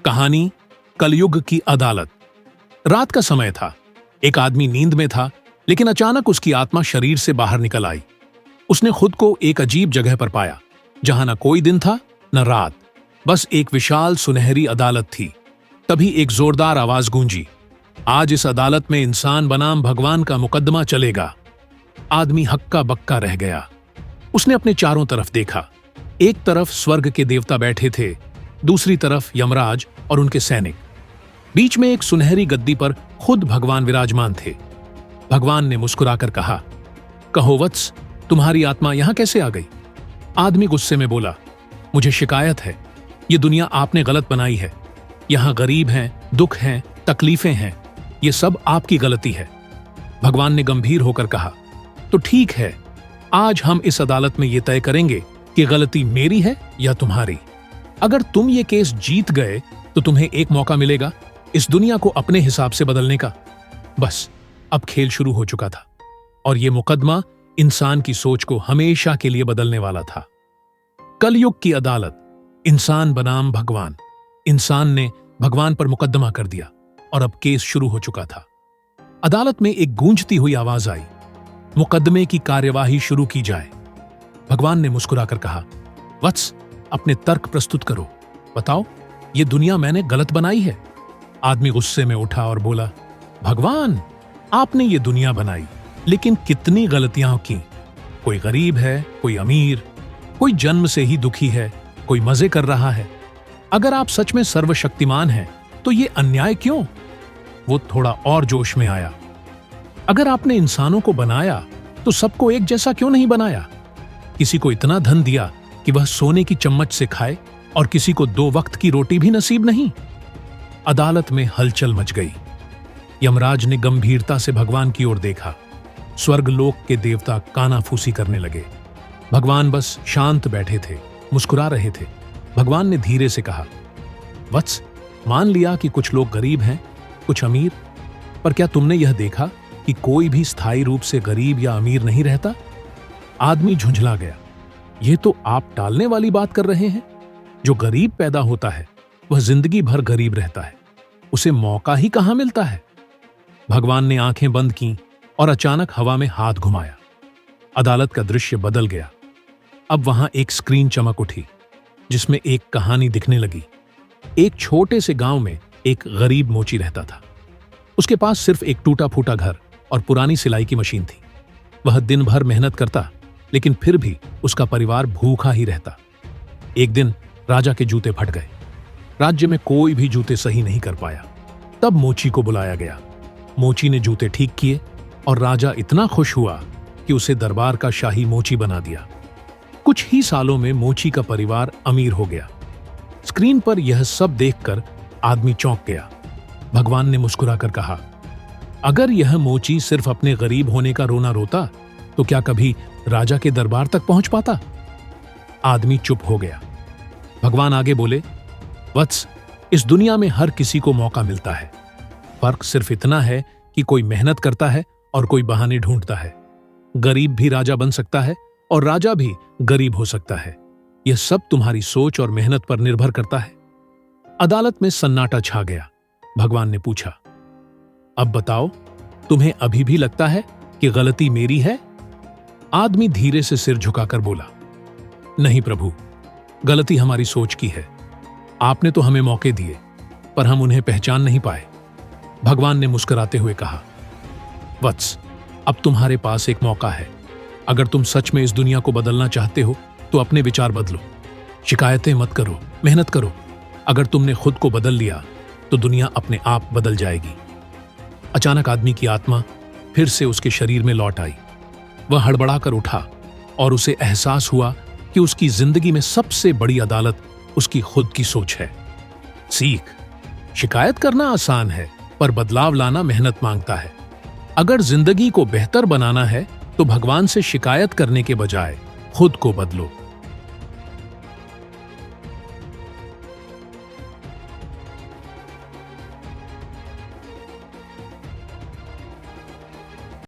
कहानी कलयुग की अदालत। रात का समय था। एक आदमी नींद में था, लेकिन अचानक उसकी आत्मा शरीर से बाहर निकल आई। उसने खुद को एक अजीब जगह पर पाया, जहां न कोई दिन था न रात, बस एक विशाल सुनहरी अदालत थी। तभी एक जोरदार आवाज गूंजी, आज इस अदालत में इंसान बनाम भगवान का मुकदमा चलेगा। आदमी हक्का बक्का रह गया। उसने अपने चारों तरफ देखा। एक तरफ स्वर्ग के देवता बैठे थे, दूसरी तरफ यमराज और उनके सैनिक। बीच में एक सुनहरी गद्दी पर खुद भगवान विराजमान थे। भगवान ने मुस्कुराकर कहा, कहो वत्स, तुम्हारी आत्मा यहां कैसे आ गई? आदमी गुस्से में बोला, मुझे शिकायत है, ये दुनिया आपने गलत बनाई है। यहां गरीब हैं, दुख हैं, तकलीफें हैं, ये सब आपकी गलती है। भगवान ने गंभीर होकर कहा, तो ठीक है, आज हम इस अदालत में यह तय करेंगे कि गलती मेरी है या तुम्हारी। अगर तुम ये केस जीत गए तो तुम्हें एक मौका मिलेगा इस दुनिया को अपने हिसाब से बदलने का। बस अब खेल शुरू हो चुका था और यह मुकदमा इंसान की सोच को हमेशा के लिए बदलने वाला था। कलयुग की अदालत, इंसान बनाम भगवान। इंसान ने भगवान पर मुकदमा कर दिया और अब केस शुरू हो चुका था। अदालत में एक गूंजती हुई आवाज आई, मुकदमे की कार्यवाही शुरू की जाए। भगवान ने मुस्कुराकर कहा, वत्स, अपने तर्क प्रस्तुत करो, बताओ ये दुनिया मैंने गलत बनाई है? आदमी गुस्से में उठा और बोला, भगवान, आपने ये दुनिया बनाई, लेकिन कितनी गलतियां की। कोई गरीब है, कोई अमीर, कोई जन्म से ही दुखी है, कोई मजे कर रहा है। अगर आप सच में सर्वशक्तिमान हैं तो ये अन्याय क्यों? वो थोड़ा और जोश में आया, अगर आपने इंसानों को बनाया तो सबको एक जैसा क्यों नहीं बनाया? किसी को इतना धन दिया कि वह सोने की चम्मच से खाए और किसी को 2 वक्त की रोटी भी नसीब नहीं। अदालत में हलचल मच गई। यमराज ने गंभीरता से भगवान की ओर देखा। स्वर्गलोक के देवता कानाफूसी करने लगे। भगवान बस शांत बैठे थे, मुस्कुरा रहे थे। भगवान ने धीरे से कहा, वत्स, मान लिया कि कुछ लोग गरीब हैं, कुछ अमीर, पर क्या तुमने यह देखा कि कोई भी स्थायी रूप से गरीब या अमीर नहीं रहता? आदमी झुंझला गया, ये तो आप टालने वाली बात कर रहे हैं। जो गरीब पैदा होता है वह जिंदगी भर गरीब रहता है, उसे मौका ही कहां मिलता है। भगवान ने आंखें बंद की और अचानक हवा में हाथ घुमाया। अदालत का दृश्य बदल गया। अब वहां एक स्क्रीन चमक उठी, जिसमें एक कहानी दिखने लगी। एक छोटे से गांव में एक गरीब मोची रहता था। उसके पास सिर्फ एक टूटा फूटा घर और पुरानी सिलाई की मशीन थी। वह दिन भर मेहनत करता, लेकिन फिर भी उसका परिवार भूखा ही रहता। एक दिन राजा के जूते फट गए। राज्य में कोई भी जूते सही नहीं कर पाया। तब मोची को बुलाया गया। मोची ने जूते ठीक किए और राजा इतना खुश हुआ कि उसे दरबार का शाही मोची बना दिया। कुछ ही सालों में मोची का परिवार अमीर हो गया। स्क्रीन पर यह सब देखकर आदमी चौंक गया। भगवान ने मुस्कुराकर कहा, अगर यह मोची सिर्फ अपने गरीब होने का रोना रोता तो क्या कभी राजा के दरबार तक पहुंच पाता? आदमी चुप हो गया। भगवान आगे बोले, वत्स, इस दुनिया में हर किसी को मौका मिलता है। फर्क सिर्फ इतना है कि कोई मेहनत करता है और कोई बहाने ढूंढता है। गरीब भी राजा बन सकता है और राजा भी गरीब हो सकता है। यह सब तुम्हारी सोच और मेहनत पर निर्भर करता है। अदालत में सन्नाटा छा गया। भगवान ने पूछा, अब बताओ, तुम्हें अभी भी लगता है कि गलती मेरी है? आदमी धीरे से सिर झुकाकर बोला, नहीं प्रभु, गलती हमारी सोच की है। आपने तो हमें मौके दिए, पर हम उन्हें पहचान नहीं पाए। भगवान ने मुस्कुराते हुए कहा, वत्स, अब तुम्हारे पास एक मौका है। अगर तुम सच में इस दुनिया को बदलना चाहते हो तो अपने विचार बदलो। शिकायतें मत करो, मेहनत करो। अगर तुमने खुद को बदल लिया तो दुनिया अपने आप बदल जाएगी। अचानक आदमी की आत्मा फिर से उसके शरीर में लौट आई। वह हड़बड़ाकर उठा और उसे एहसास हुआ कि उसकी जिंदगी में सबसे बड़ी अदालत उसकी खुद की सोच है। सीख, शिकायत करना आसान है, पर बदलाव लाना मेहनत मांगता है। अगर जिंदगी को बेहतर बनाना है तो भगवान से शिकायत करने के बजाय खुद को बदलो।